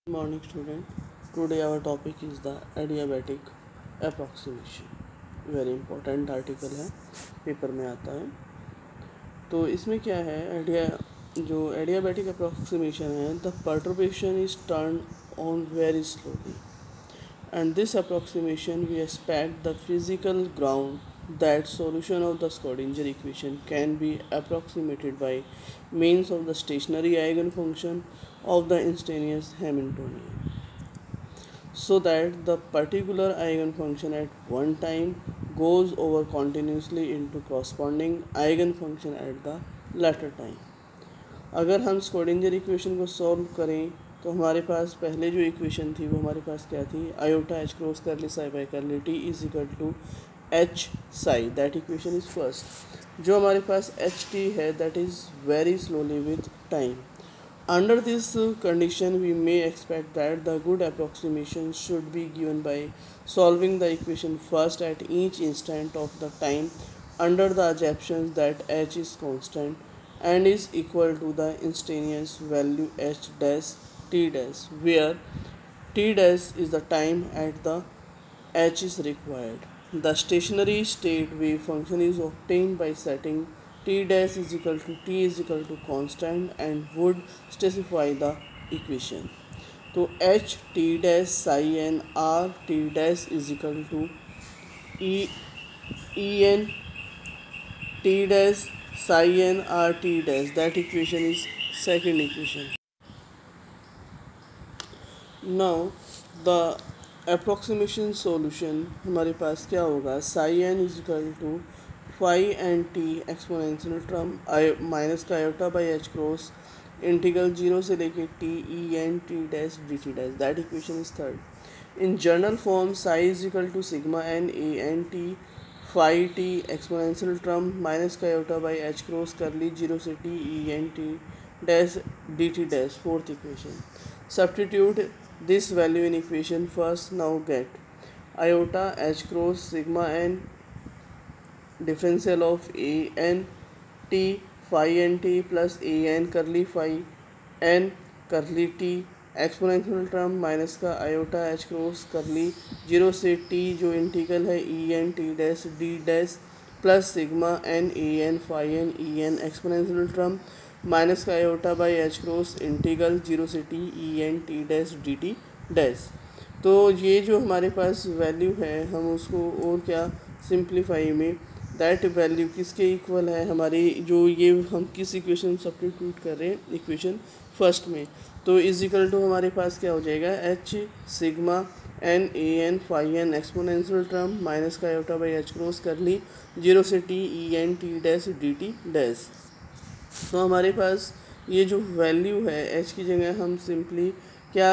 Good morning student. Today our topic is the adiabatic approximation. Very important article है, paper में आता है। तो इसमें क्या है, जो एडियाबैटिक अप्रोक्सीमेशन है, the perturbation is turn on very slowly and this approximation we expect the physical ground that solution of the Schrodinger equation can be approximated by means of the stationary eigenfunction of the instantaneous Hamiltonian, so that the particular eigenfunction at one time goes over continuously into corresponding eigenfunction at the latter time. अगर हम Schrödinger equation को solve करें तो हमारे पास पहले जो equation थी वो हमारे पास क्या थी, iota H cross curly psi by curly T is equal to H psi, that equation is first. जो हमारे पास एच टी है that is very slowly with time. Under this condition, we may expect that the good approximation should be given by solving the equation first at each instant of the time under the assumption that h is constant and is equal to the instantaneous value h dash t dash, where t dash is the time at the h is required. The stationary state wave function is obtained by setting t dash is equal to t is equal to constant and would specify the equation. तो h t dash psi n r t dash is equal to e n t dash psi n r t dash, that equation is second equation. Now the approximation solution हमारे पास क्या होगा, psi n is equal to phi and t exponential term minus का iota by H cross integral zero से लेके t E N T dash D T dash, that equation is third. In general form psi is equal to sigma N A n T phi t exponential term minus का iota by H cross curly zero से T E N T dash D T dash, fourth equation. Substitute this value in equation first. Now get iota h cross sigma n differential of a n t phi n t plus a n curly phi n curly t exponential term minus का iota H cross curly zero से t जो integral है e N T dash d dash plus sigma N A N phi N E N exponential term minus का iota by H cross integral zero से T E N T dash D T dash. तो ये जो हमारे पास value है हम उसको और क्या सिंप्लीफाई में दैट वैल्यू किसके इक्वल है, हमारी जो ये हम किस इक्वेशन सब्स्टिट्यूट कर रहे हैं इक्वेशन फर्स्ट में, तो इज इक्वल टू हमारे पास क्या हो जाएगा, H sigma N A N phi N exponential term minus का आयोटा बाई एच क्रॉस कर ली जीरो से T E N T dash D T dash. तो हमारे पास ये जो वैल्यू है एच की जगह हम सिंपली क्या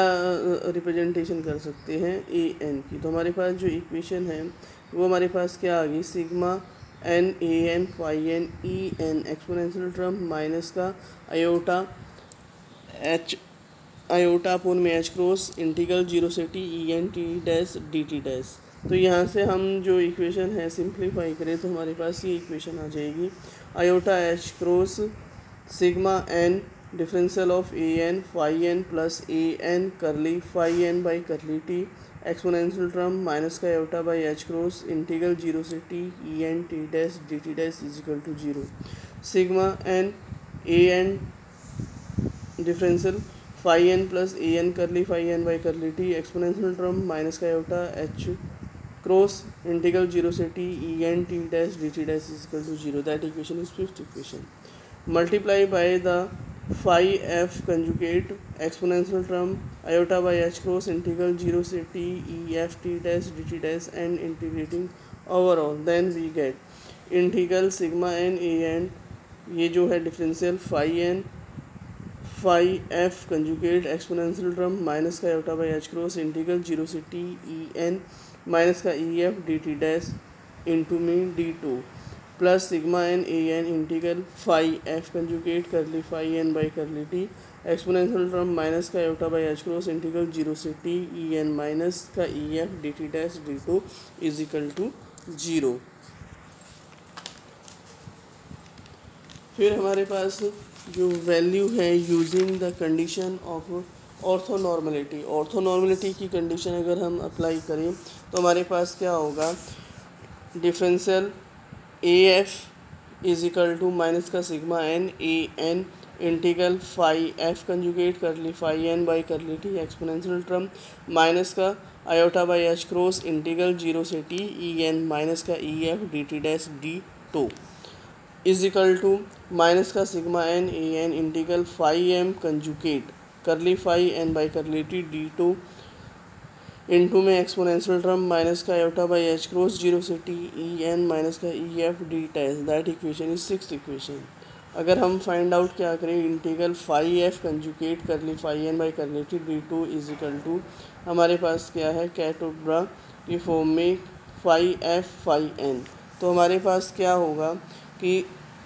रिप्रेजेंटेशन कर सकते हैं ए एन की, तो हमारे पास जो इक्वेशन है वो हमारे पास क्या आ गई, sigma N A N phi N E N exponential term minus का आयोटा एच आयोटा अपोन में एच क्रॉस इंटीग्रल जीरो से T E N T dash D T dash. तो यहाँ से हम जो इक्वेशन है सिंप्लीफाई करें तो हमारे पास ये इक्वेशन आ जाएगी, iota H cross sigma n differential of a N phi N plus a n curly phi N by curly t exponential term minus का iota by H cross integral zero से T E N T dash D T dash is equal to zero. Sigma N A n differential phi N plus a n curly phi N by curly t exponential term minus का iota H cross integral zero से T E N T dash D T dash is equal to zero, that equation is fifth equation. Multiply by the phi F conjugate exponential term iota by H cross integral zero से T e F t dash D T dash and integrating overall, then we get integral sigma N A n, ये जो है differential phi F conjugate exponential term minus का iota by H cross integral zero से T E N minus का E F d T dash into में d to plus sigma N A N integral phi F conjugate curly phi N by curly t exponential term minus का iota by H cross integral zero से T E N minus का E F d T dash d to is equal to zero. फिर हमारे पास जो value है using the condition of orthonormality की condition अगर हम अप्लाई करें तो हमारे पास क्या होगा, differential a F is equal to minus का sigma N A N integral phi F conjugate curly phi N by curly t exponential term minus का iota by H cross integral zero से T E N minus का E F d T dash d to is equal to minus का sigma N A N integral phi m conjugate curly phi N by curly T D two into में exponential term minus का iota by H cross zero से T E N minus का E F D dash that equation is six equation. अगर हम find out क्या करें, integral phi F conjugate curly phi N by curly T D to is equal to हमारे पास क्या है, कैटोब्रा की फॉर्म में फाई एफ फाई एन। तो हमारे पास क्या होगा कि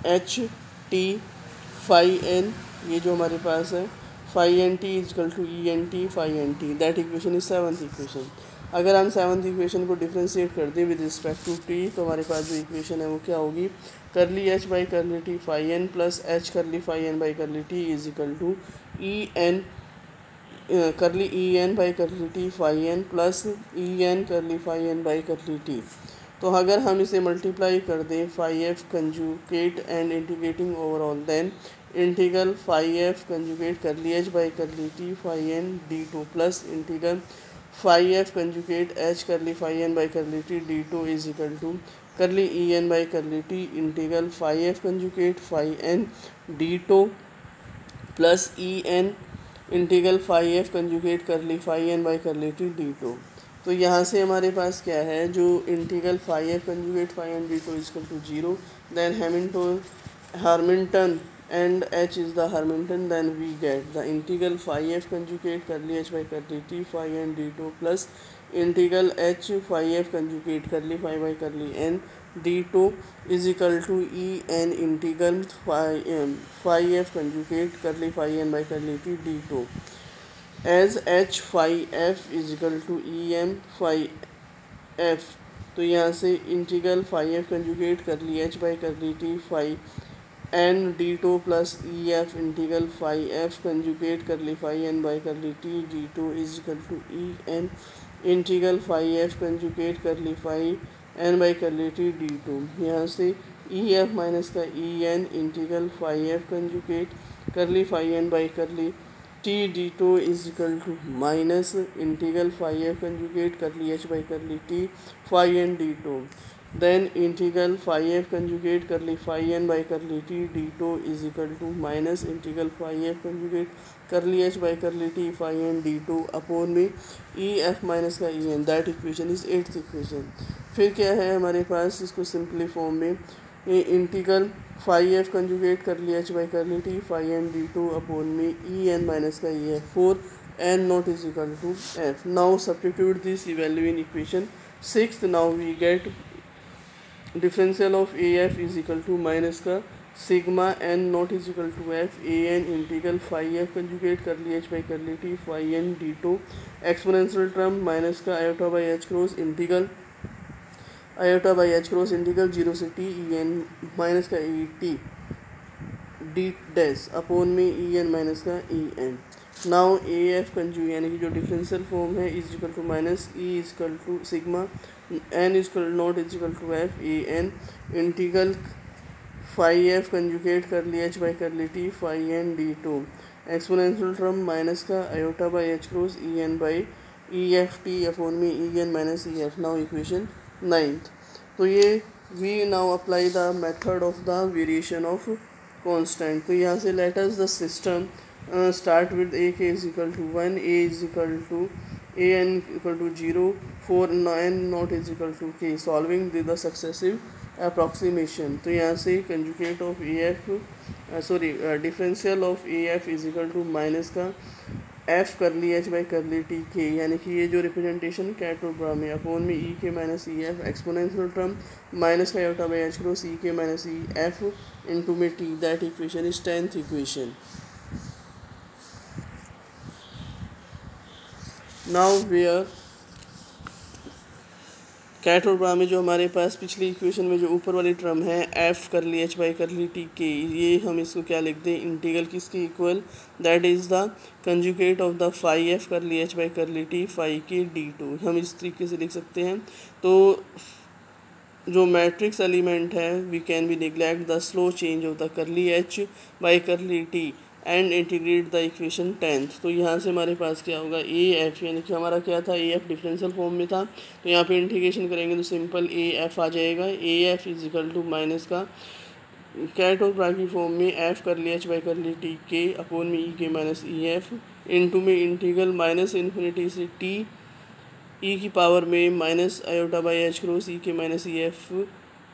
एच टी फाई एन, ये जो हमारे पास है phi N T is equal to E N T phi N T, that equation is seventh equation. अगर हम सेवन्थ इक्वेशन को डिफ्रेंशिएट कर दें विद रिस्पेक्ट टू टी तो हमारे पास जो इक्वेशन है वो क्या होगी, curly H by curly T phi N plus H curly phi N by curly T is equal to E N curly E N by curly T phi N plus E N curly phi N by curly T. तो अगर हम इसे multiply कर दें phi F conjugate and integrating overall, then integral phi F conjugate curly H by curly T phi N D two plus integral phi F conjugate H curly phi N by curly T D to is equal to curly E N by curly T integral phi F conjugate phi N D to plus E N integral phi F conjugate curly phi N by curly T D to. तो यहाँ से हमारे पास क्या है, जो integral phi F conjugate phi N D to is equal to zero, then Hamilton and h is the Hamilton, then we get the integral phi f conjugate curly h by curly t phi n d2 plus integral h phi f conjugate curly phi by curly n d2 is equal to e n integral phi f conjugate curly phi n by curly t d2 as h phi f is equal to e m phi f। तो यहाँ से integral phi F conjugate curly H by curly T phi N D to plus E F integral phi F conjugate curly phi N by curly T D to is equal to E N integral phi F conjugate curly phi N by curly T D to. यहाँ से ई F minus का E N integral phi F conjugate curly phi N by curly T D to is equal to minus integral phi F conjugate curly H by curly T phi N D two, then integral phi F conjugate curly phi N by curly T D to is equal to minus integral phi F conjugate curly H by curly T phi N D two upon में E F minus का E N, that equation is eighth equation. फिर क्या है हमारे पास, इसको simply form में integral phi F conjugate curly H by curly T phi N D two upon में ई एन माइनस का ई F for N not is equal to F. Now substitute this value in equation sixth. Now we get differential of A F is equal to minus का sigma N not is equal to F A N integral phi F conjugate curly H by curly T phi N D two exponential term minus का iota by H cross integral iota by H cross integral zero से T E N minus का E T D dash upon में E N minus का E N. Now A F conjugate यानी कि जो differential form है is equal to minus E is equal to sigma N is equal not is equal to F A N integral phi F conjugate curly H by curly T phi N D two exponential term minus का iota by H cross E N by E F T upon में E N minus E F. Now equation ninth. तो ये we now apply the method of the variation of constant. तो यहाँ से let us the system start with A K is equal to one, A is equal to A N equal to zero, for N not is equal to K, solving the successive approximation. तो यहाँ से conjugate of A F differential of A F is equal to minus का F curly H by curly T के, यानी कि ये जो representation कैटोब्रा में अपॉन में ई के minus E F exponential term minus का iota by H cross E के माइनस ई एफ इंटू में T, that equation is tenth equation. Now where ket और ब्रा में जो हमारे पास पिछली इक्वेशन में जो ऊपर वाली टर्म है F curly H by curly T के, ये हम इसको क्या लिख दें, इंटीग्रल किसके equal, that is the conjugate of the phi F curly H by curly T phi के D2, हम इस तरीके से लिख सकते हैं। तो जो मैट्रिक्स एलिमेंट है we can be neglect the slow change of the curly H by curly T and integrate the equation 10th। तो यहाँ से हमारे पास क्या होगा, ए एफ, यानी कि हमारा क्या था, ए एफ डिफरेंशियल फॉर्म में था, तो यहाँ पे इंटीग्रेशन करेंगे तो सिंपल ए एफ आ जाएगा। A F is equal to minus का कैट और ब्रा की फॉर्म में एफ कर लिया H by curly T के अपोन में ई के माइनस ई एफ इंटू में इंटीग्रल माइनस इन्फिनिटी से टी ई की पावर में minus iota by H cross E के minus E F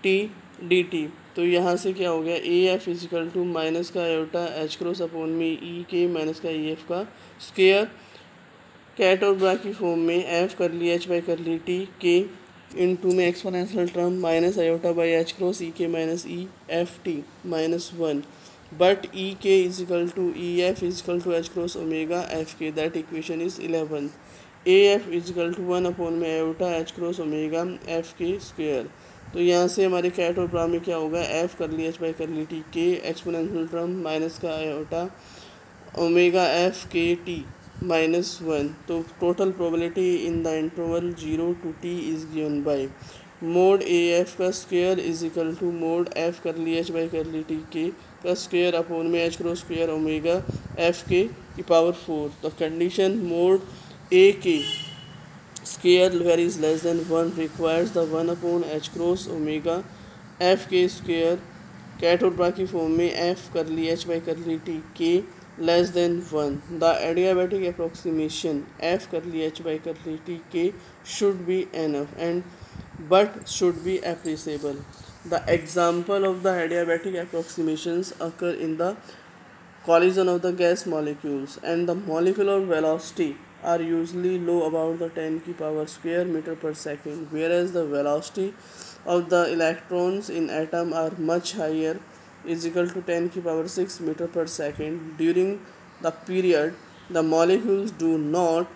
T D T. तो यहाँ से क्या हो गया, A F is equal to minus का आयोटा एच क्रॉस अपोन में ई के माइनस का ई एफ का स्क्वायर कैट और ब्रा की फॉर्म में F curly H by curly T K into में exponential term minus iota by H cross E के minus E F T minus 1 but E K is equal to E F is equal to H cross omega F K, that equation is 11। A F is equal to 1 upon में iota H cross omega F K square. तो यहाँ से हमारे cat और bra में क्या होगा, F curly H by curly T K exponential term minus का iota omega F K T minus 1। तो total probability in the interval 0 to t is given by mod A F का square is equal to mod F curly H by curly T K का square upon में H cross square omega F K की power 4। The condition mod A K square varies less then 1 requires the 1 upon H cross omega F K square ket और bra की form में F curly H by curly T के less than 1. The adiabatic approximation f कर ली h by कर ली t k should be enough and but should be appreciable. The example of the adiabatic approximations occur in the collision of the gas molecules and the molecular velocity are usually low about the 10 की power square meter per second, whereas the velocity of the electrons in atom are much higher is equal to 10 की power 6 meter per second. During the period the molecules do not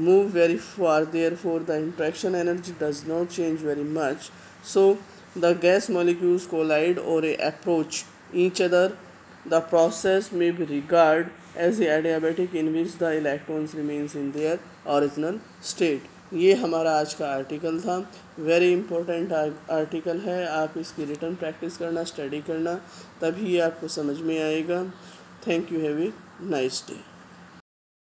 move very far, therefore the interaction energy does not change very much. So the gas molecules collide or approach each other. The process may be regarded as the adiabatic in which the electrons remains in their original state. ये हमारा आज का article था, very important article है। आप इसकी return practice करना, study करना, तभी आपको समझ में आएगा। Thank you, have a nice day.